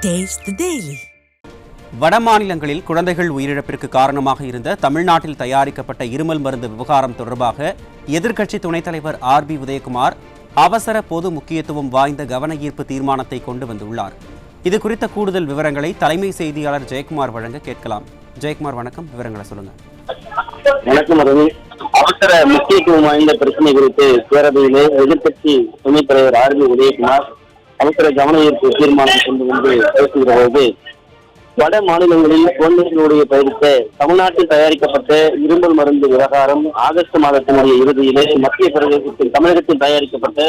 Taste the Daily. வட மாநிலங்களில் குழந்தைகள் உயிரிழப்பிற்கு காரணமாக இருந்த தமிழ்நாட்டில் தயாரிக்கப்பட்ட இருமல் மருந்து விவகாரம் தொடர்பாக எதிர்க்கட்சி துணைத் தலைவர் ஆர்.பி. உதயகுமார் அவசர பொது முக்கியத்துவம் வாய்ந்த கவன ஈர்ப்பு தீர்மானத்தை கொண்டு வந்துள்ளார். இது குறித்த கூடுதல் விவரங்களை தலைமை செய்தியாளர் ஜெயக்குமார் வழங்க கேட்கலாம். ஜெயக்குமார், வணக்கம். விவரங்களை சொல்லுங்க. வணக்கம் ரவி. அவசர முக்கியத்துவம் வாய்ந்த பிரச்சனை குறித்து பேரவையிலே எதிர்க்கட்சி துணைத் தலைவர் ஆர்.பி. உதயகுமார் அவசர கவன ஈர்ப்பு தீர்மானம் கொண்டு வந்து பேசுகிற போது, வட மாநிலங்களில் குழந்தைகளுடைய பயிர்த்த தமிழ்நாட்டில் தயாரிக்கப்பட்ட இருமல் மருந்து விவகாரம் ஆகஸ்ட் மாதத்தினுடைய இறுதியிலே மத்திய பிரதேசத்தில் தமிழகத்தில் தயாரிக்கப்பட்ட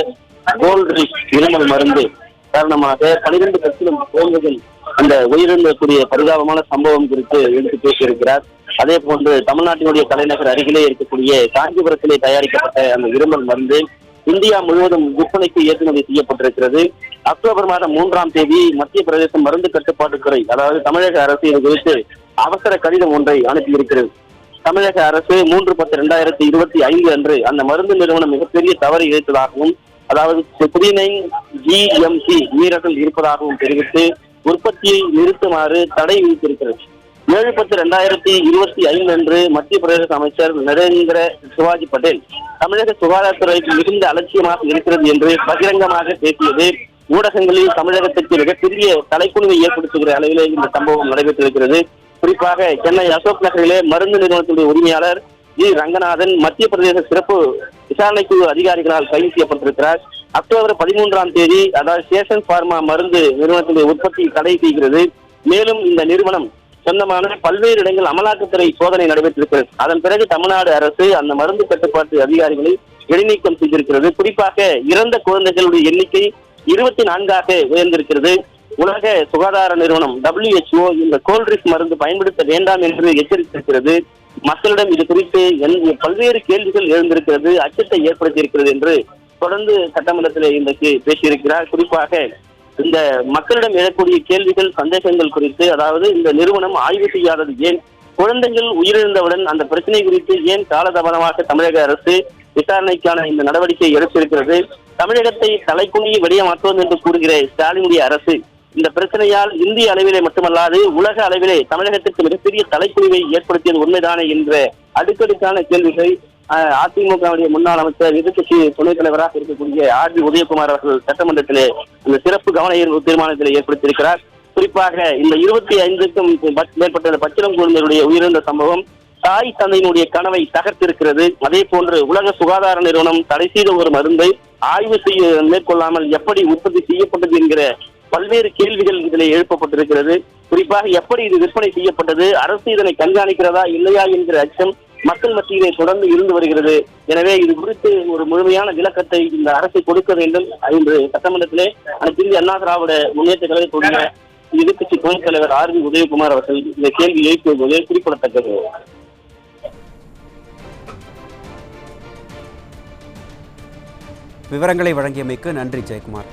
கோல்ட்ரிக் இருமல் மருந்து காரணமாக 12 லட்சம் குழந்தைகள் அந்த உயிரிழந்தக்கூடிய பரிதாபமான சம்பவம் குறித்து எடுத்து பேசியிருக்கிறார். அதே போன்று தமிழ்நாட்டினுடைய தலைநகர் அருகிலே இருக்கக்கூடிய காஞ்சிபுரத்திலே தயாரிக்கப்பட்ட அந்த இருமல் மருந்து இந்தியா முழுவதும் விற்பனைக்கு ஏற்றுமதி செய்யப்பட்டிருக்கிறது. அக்டோபர் மாதம் 3ஆம் தேதி மத்திய பிரதேச மருந்து கட்டுப்பாட்டுத்துறை, அதாவது தமிழக அரசு இது குறித்து அவசர கடிதம் ஒன்றை அனுப்பியிருக்கிறது. தமிழக அரசு 3/10/2025 அன்று அந்த மருந்து நிறுவனம் மிகப்பெரிய தவறு இழைத்ததாகவும், அதாவது குடிநைன் GMC மீறல்கள் இருப்பதாகவும் தெரிவித்து உற்பத்தியை நிறுத்துமாறு தடை விதித்திருக்கிறது. 7/10/2025 அன்று மத்திய பிரதேச அமைச்சர் நரேந்திர சிவாஜி பட்டேல் தமிழக சுகாதாரத்துறைக்கு மிகுந்த அலட்சியமாக இருக்கிறது என்று பகிரங்கமாக பேசியது ஊடகங்களில் தமிழகத்திற்கு மிகப்பெரிய தலைக்குனிவை ஏற்படுத்துகிற அளவிலே இந்த சம்பவம் நடைபெற்றிருக்கிறது. குறிப்பாக சென்னை அசோக் நகரிலே மருந்து நிறுவனத்துடைய உரிமையாளர் ஜி ரங்கநாதன் மத்திய பிரதேச சிறப்பு விசாரணை குழு அதிகாரிகளால் கைது செய்யப்பட்டிருக்கிறார். அக்டோபர் 13ஆம் தேதி, அதாவது சேஷன் பார்மா மருந்து நிறுவனத்துடைய உற்பத்தி தடை செய்கிறது. மேலும் இந்த நிறுவனம் சொந்தமான பல்வேறு இடங்கள் அமலாக்கத்துறை சோதனை நடைபெற்றிருக்கிறது. அதன் பிறகு தமிழ்நாடு அரசு அந்த மருந்து கட்டுப்பாட்டு அதிகாரிகளை இடைநீக்கம் செய்திருக்கிறது. குறிப்பாக இறந்த குழந்தைகளுடைய எண்ணிக்கை 24ஆக உயர்ந்திருக்கிறது. உலக சுகாதார நிறுவனம் WHO இந்த கோல்ட்ரிக் மருந்து பயன்படுத்த வேண்டாம் என்று எச்சரித்திருக்கிறது. மக்களிடம் இது குறித்து பல்வேறு கேள்விகள் எழுந்திருக்கிறது, அச்சத்தை ஏற்படுத்தியிருக்கிறது என்று தொடர்ந்து சட்டமன்றத்தில் இன்றைக்கு பேசியிருக்கிறார். குறிப்பாக இந்த மக்களிடம் எழக்கூடிய கேள்விகள், சந்தேகங்கள் குறித்து, அதாவது இந்த நிறுவனம் ஆய்வு செய்யாதது ஏன், குழந்தைகள் உயிரிழந்தவுடன் அந்த பிரச்சனை குறித்து ஏன் காலதாமதமாக தமிழக அரசு விசாரணைக்கான இந்த நடவடிக்கை எடுத்திருக்கிறது, தமிழகத்தை தலைக்குனியை வெடியமாற்றுவது என்று கூறுகிற ஸ்டாலினுடைய அரசு இந்த பிரச்சனையால் இந்திய அளவிலே மட்டுமல்லாது உலக அளவிலே தமிழகத்திற்கு மிகப்பெரிய தலைக்குனிவை ஏற்படுத்தியது உண்மைதானே என்ற அடுக்கடுக்கான கேள்விகளை அதிமுகவுடைய முன்னாள் அமைச்சர் எதிர்க்கட்சி துணைத் தலைவராக இருக்கக்கூடிய ஆர்.பி. உதயகுமார் அவர்கள் சட்டமன்றத்திலே இந்த சிறப்பு கவன ஈர்ப்பு தீர்மானத்தில் ஏற்படுத்தியிருக்கிறார். குறிப்பாக இந்த 25க்கும் மேற்பட்ட பச்சிளம் குழந்தைகளுடைய உயிரிழந்த சம்பவம் தாய் தந்தையினுடைய கனவை தகர்த்திருக்கிறது. அதே போன்று உலக சுகாதார நிறுவனம் தடை செய்த ஒரு மருந்தை ஆய்வு செய்ய மேற்கொள்ளாமல் எப்படி உற்பத்தி செய்யப்பட்டது என்கிற பல்வேறு கேள்விகள் இதில் எழுப்பப்பட்டிருக்கிறது. குறிப்பாக எப்படி இது விற்பனை செய்யப்பட்டது, அரசு இதனை கண்காணிக்கிறதா இல்லையா என்கிற அச்சம் மக்கள் மத்தியிலே தொடர்ந்து இருந்து வருகிறது. எனவே இது குறித்து ஒரு முழுமையான விளக்கத்தை இந்த அரசு கொடுக்க வேண்டும் என்று சட்டமன்றத்திலே அனைத்து இந்திய அண்ணா திராவிட முன்னேற்ற கழகத்துடைய எதிர்க்கட்சி துணைத் தலைவர் ஆர்.பி. உதயகுமார் அவர்கள் இந்த கேள்வி எழுப்பிய போது குறிப்பிடத்தக்கது. விவரங்களை வழங்கியமைக்கு நன்றி ஜெயக்குமார்.